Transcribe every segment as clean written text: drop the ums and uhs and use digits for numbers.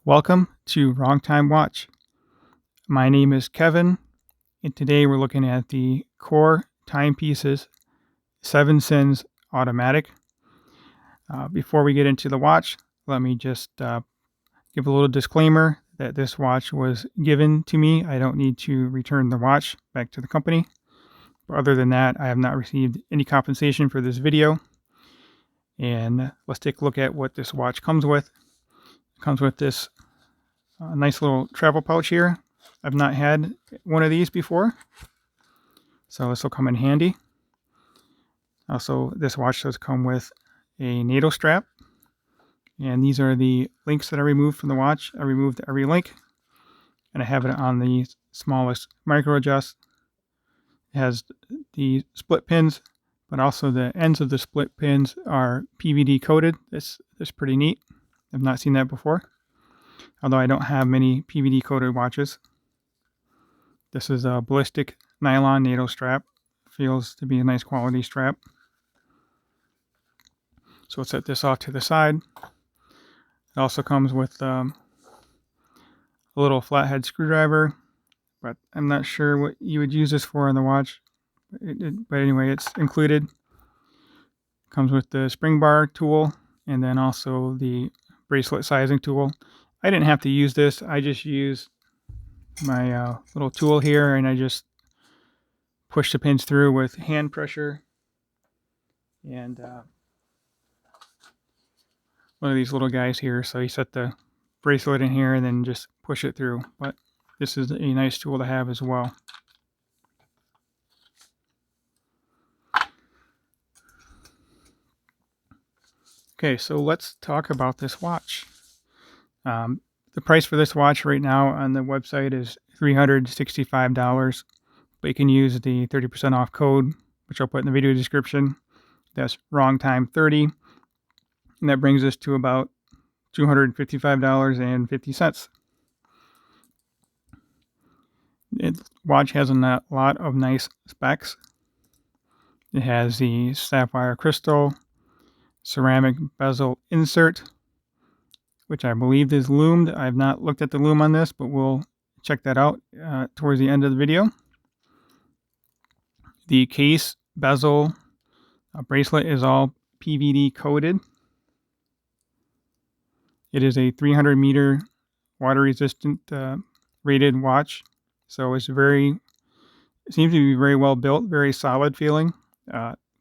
Welcome to Wrong Time Watch. My name is Kevin, and today we're looking at the Core Timepieces 7 Sins Automatic. Before we get into the watch, let me just give a little disclaimer that this watch was given to me. I don't need to return the watch back to the company. But other than that, I have not received any compensation for this video. And let's take a look at what this watch comes with. It comes with this nice little travel pouch here. I've not had one of these before, so this will come in handy. Also, this watch does come with a NATO strap, and these are the links that I removed from the watch. I removed every link, and I have it on the smallest micro adjust. It has the split pins, but also the ends of the split pins are PVD coated. This is pretty neat. I've not seen that before, although I don't have many PVD coated watches. This is a ballistic nylon NATO strap. Feels to be a nice quality strap. So we'll set this off to the side. It also comes with a little flathead screwdriver, but I'm not sure what you would use this for on the watch. But anyway, it's included. Comes with the spring bar tool and then also the bracelet sizing tool. I didn't have to use this. I just used my little tool here, and I just push the pins through with hand pressure. And one of these little guys here, so you set the bracelet in here and then just push it through. But this is a nice tool to have as well. Okay, so let's talk about this watch. The price for this watch right now on the website is $365, but you can use the 30% off code, which I'll put in the video description. That's wrong time 30, and that brings us to about $255.50. The watch has a lot of nice specs. It has the sapphire crystal ceramic bezel insert, which I believe is lumed. I've not looked at the lume on this, but we'll check that out towards the end of the video. The case bezel bracelet is all PVD coated. It is a 300 meter water resistant rated watch, so it seems to be very well built, very solid feeling,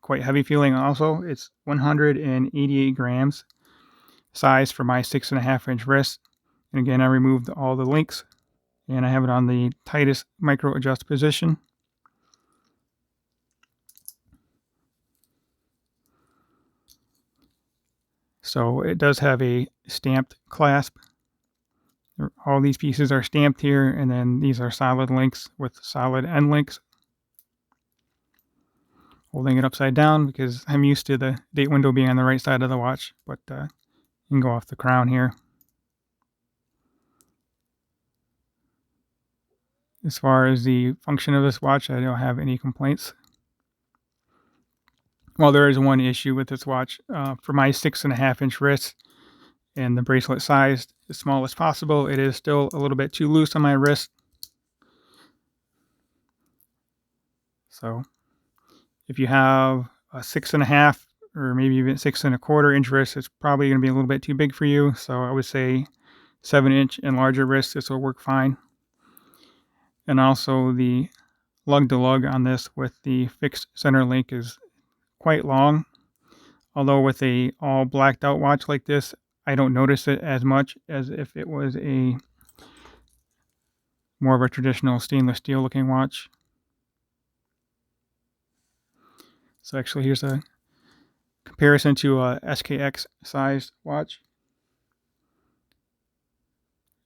quite heavy feeling also. It's 188 grams size for my 6.5 inch wrist. And again, I removed all the links, and I have it on the tightest micro adjust position. So it does have a stamped clasp. All these pieces are stamped here, and then these are solid links with solid end links. Holding it upside down because I'm used to the date window being on the right side of the watch, but you can go off the crown here. As far as the function of this watch, I don't have any complaints. Well, there is one issue with this watch. For my 6.5 inch wrist and the bracelet size as small as possible, it is still a little bit too loose on my wrist. So if you have a 6.5 or maybe even 6.25 inch wrist, it's probably going to be a little bit too big for you. So I would say 7 inch and larger wrists, this will work fine. And also the lug to lug on this with the fixed center link is quite long. Although with a all blacked out watch like this, I don't notice it as much as if it was a more of a traditional stainless steel looking watch. So actually here's a comparison to a SKX sized watch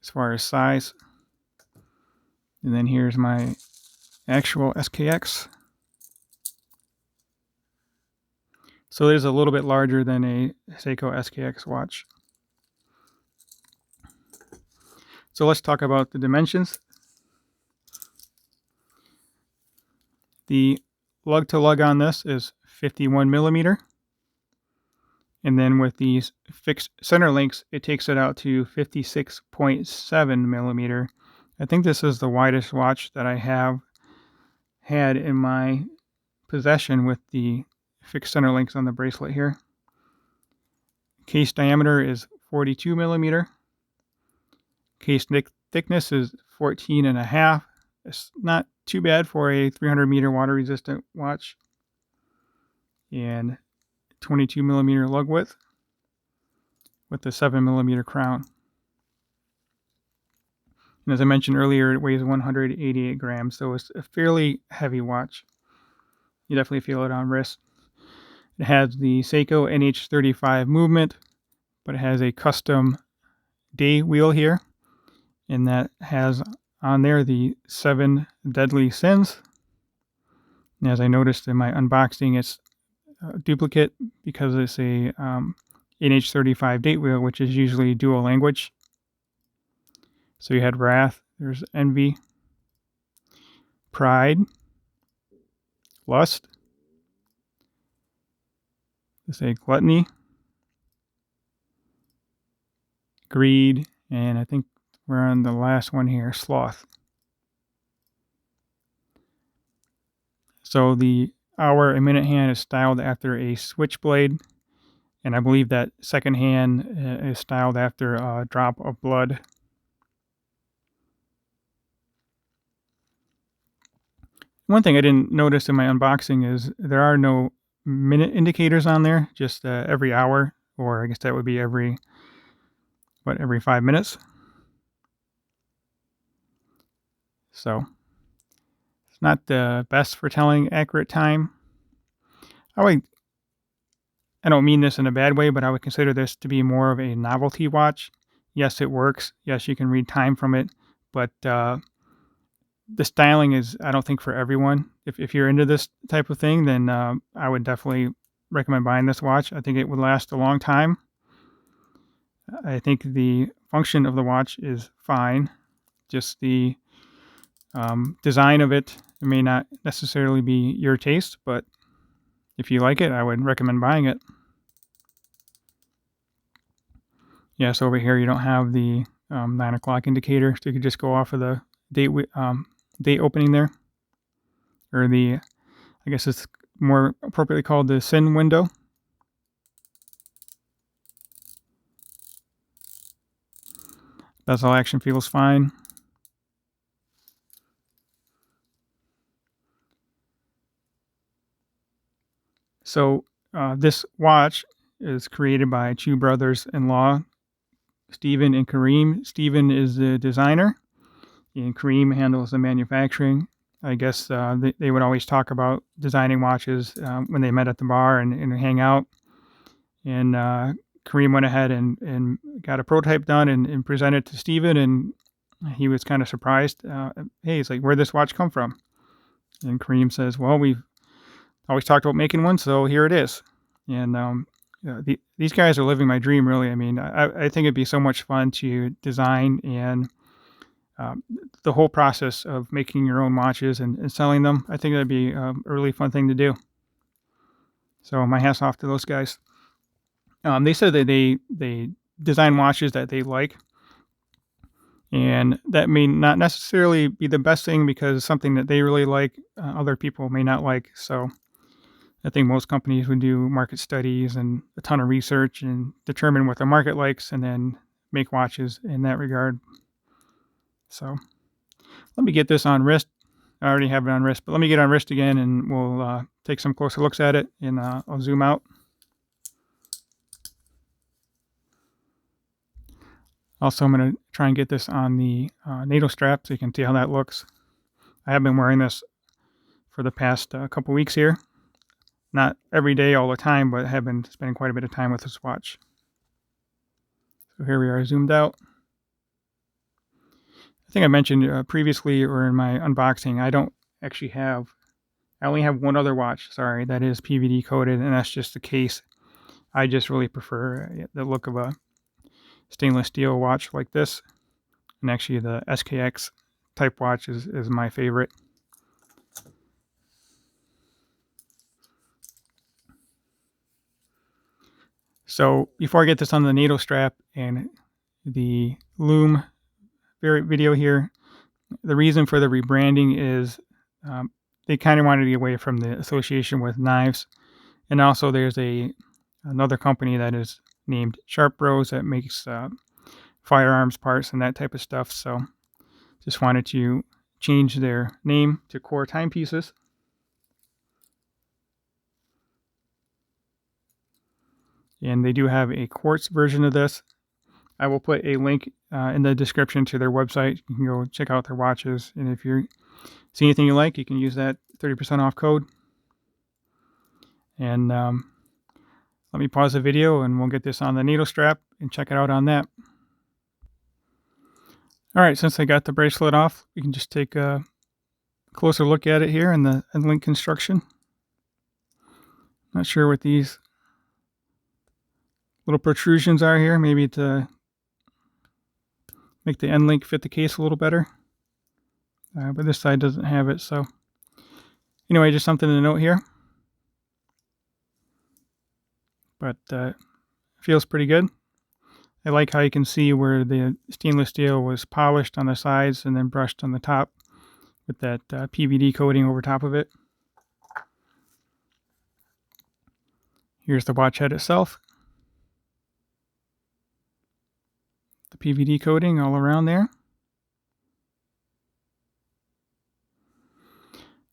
as far as size. And then here's my actual SKX. So it is a little bit larger than a Seiko SKX watch. So let's talk about the dimensions. The lug to lug on this is 51 millimeter. And then with these fixed center links, it takes it out to 56.7 millimeter. I think this is the widest watch that I have had in my possession with the fixed center links on the bracelet here. Case diameter is 42 millimeter. Case thickness is 14.5. It's not too bad for a 300 meter water resistant watch. And 22 millimeter lug width with the 7 millimeter crown. And as I mentioned earlier, it weighs 188 grams, so it's a fairly heavy watch. You definitely feel it on wrist. It has the Seiko NH35 movement, but it has a custom day wheel here, and that has on there the 7 deadly sins. And as I noticed in my unboxing, it's a duplicate because it's a NH35 date wheel, which is usually dual language. So you had wrath, there's envy, pride, lust, let's say gluttony, greed, and I think we're on the last one here, sloth. So the hour and minute hand is styled after a switchblade, and I believe that second hand is styled after a drop of blood. One thing I didn't notice in my unboxing is there are no minute indicators on there, just every hour, or I guess that would be every 5 minutes. So it's not the best for telling accurate time. I don't mean this in a bad way, but I would consider this to be more of a novelty watch. Yes, it works. Yes, you can read time from it, but the styling is, I don't think, for everyone. If you're into this type of thing, then I would definitely recommend buying this watch. I think it would last a long time. I think the function of the watch is fine. Just the design of it may not necessarily be your taste, but if you like it, I would recommend buying it. Yeah, so over here you don't have the 9 o'clock indicator, so you could just go off of the date opening there, or I guess it's more appropriately called the sin window. Bezel action feels fine. So this watch is created by two brothers-in-law, Stephen and Kareem. Stephen is the designer, and Kareem handles the manufacturing. I guess they would always talk about designing watches when they met at the bar and hang out. And Kareem went ahead and got a prototype done and presented to Stephen, and he was kind of surprised. Hey, he's like, where'd this watch come from? And Kareem says, well, we've always talked about making one, so here it is. And these guys are living my dream, really. I mean, I think it'd be so much fun to design and the whole process of making your own watches and selling them. I think that'd be a really fun thing to do. So my hat's off to those guys. They said that they design watches that they like, and that may not necessarily be the best thing because something that they really like, other people may not like. So I think most companies would do market studies and a ton of research and determine what the market likes and then make watches in that regard. So let me get this on wrist. I already have it on wrist, but let me get on wrist again and we'll take some closer looks at it, and I'll zoom out. Also, I'm going to try and get this on the NATO strap so you can see how that looks. I have been wearing this for the past couple weeks here. Not every day all the time, but I have been spending quite a bit of time with this watch. So here we are zoomed out. I think I mentioned previously or in my unboxing, I only have one other watch, sorry, that is PVD coated, and that's just the case. I just really prefer the look of a stainless steel watch like this. And actually the SKX type watch is my favorite. So before I get this on the NATO strap and the Lume video here, the reason for the rebranding is they kind of wanted to get away from the association with knives. And also there's another company that is named Sharp Bros that makes firearms parts and that type of stuff. So just wanted to change their name to Core Timepieces. And they do have a quartz version of this. I will put a link in the description to their website. You can go check out their watches. And if you see anything you like, you can use that 30% off code. And let me pause the video and we'll get this on the NATO strap and check it out on that. All right, since I got the bracelet off, we can just take a closer look at it here in the end link construction. Not sure what these little protrusions are here, maybe to make the end link fit the case a little better. But this side doesn't have it, so anyway, just something to note here. But feels pretty good. I like how you can see where the stainless steel was polished on the sides and then brushed on the top with that PVD coating over top of it. Here's the watch head itself. The PVD coating all around there.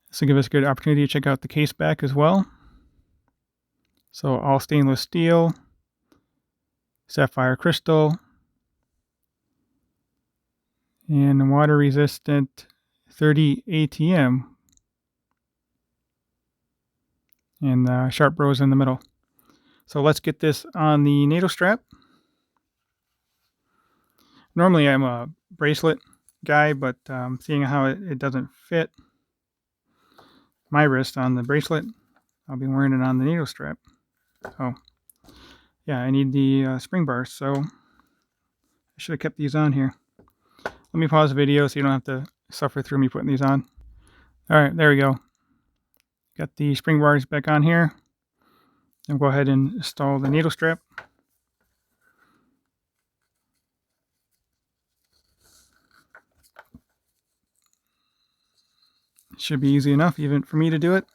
This will give us a good opportunity to check out the case back as well. So all stainless steel, sapphire crystal, and water resistant 30 ATM, and Sharp Bros in the middle. So let's get this on the NATO strap. Normally I'm a bracelet guy, but seeing how it doesn't fit my wrist on the bracelet, I'll be wearing it on the NATO strap. Oh, yeah, I need the spring bars, so I should have kept these on here. Let me pause the video so you don't have to suffer through me putting these on. All right, there we go. Got the spring bars back on here. And go ahead and install the NATO strap. It should be easy enough even for me to do it.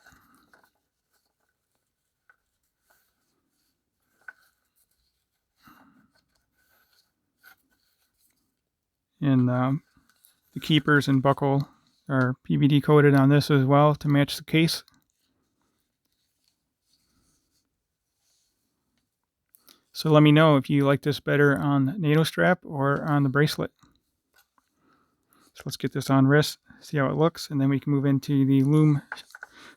And the keepers and buckle are PVD coated on this as well to match the case. So let me know if you like this better on the NATO strap or on the bracelet. So let's get this on wrist, see how it looks, and then we can move into the Lume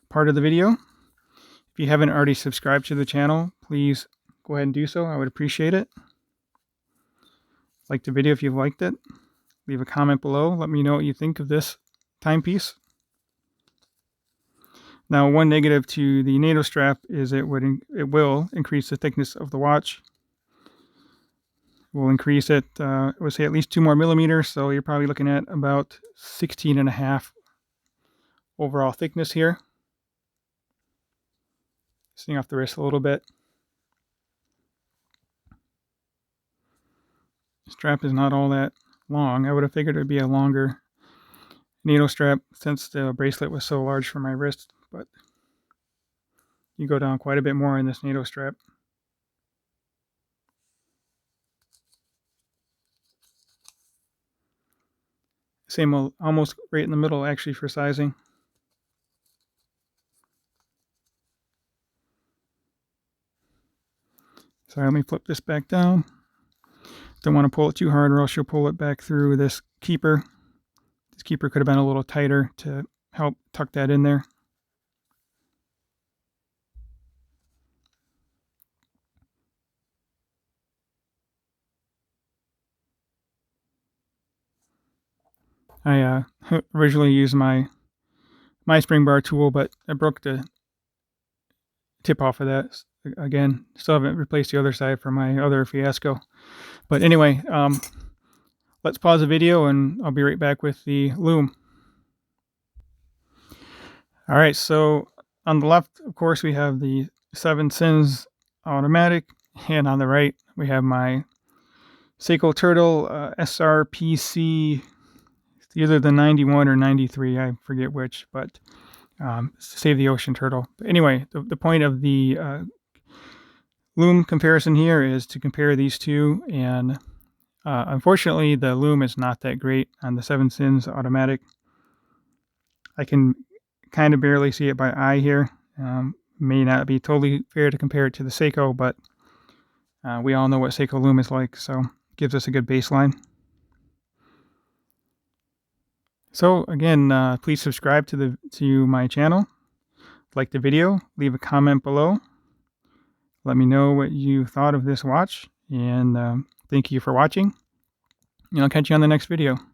part of the video. If you haven't already subscribed to the channel, please go ahead and do so. I would appreciate it. Like the video if you liked it. Leave a comment below. Let me know what you think of this timepiece. Now, one negative to the NATO strap is it will increase the thickness of the watch. We'll increase it, I would say at least 2 more millimeters, so you're probably looking at about 16.5 overall thickness here. Sitting off the wrist a little bit. The strap is not all that long. I would have figured it would be a longer NATO strap since the bracelet was so large for my wrist, but you go down quite a bit more in this NATO strap. Same, almost right in the middle actually for sizing. So let me flip this back down. Don't want to pull it too hard or else you'll pull it back through this keeper. This keeper could have been a little tighter to help tuck that in there. I originally used my spring bar tool, but I broke the tip off of that. Again, still haven't replaced the other side for my other fiasco. But anyway, let's pause the video and I'll be right back with the Lume. All right, so on the left, of course, we have the 7 Sins automatic. And on the right, we have my Seiko Turtle SRPC, either the 91 or 93, I forget which, but Save the Ocean Turtle. But anyway, the point of the Lume comparison here is to compare these two, and unfortunately the Lume is not that great on the 7 Sins automatic. I can kind of barely see it by eye here. May not be totally fair to compare it to the Seiko, but we all know what Seiko Lume is like, so it gives us a good baseline. So again, please subscribe to my channel, like the video, leave a comment below. Let me know what you thought of this watch, and thank you for watching, and I'll catch you on the next video.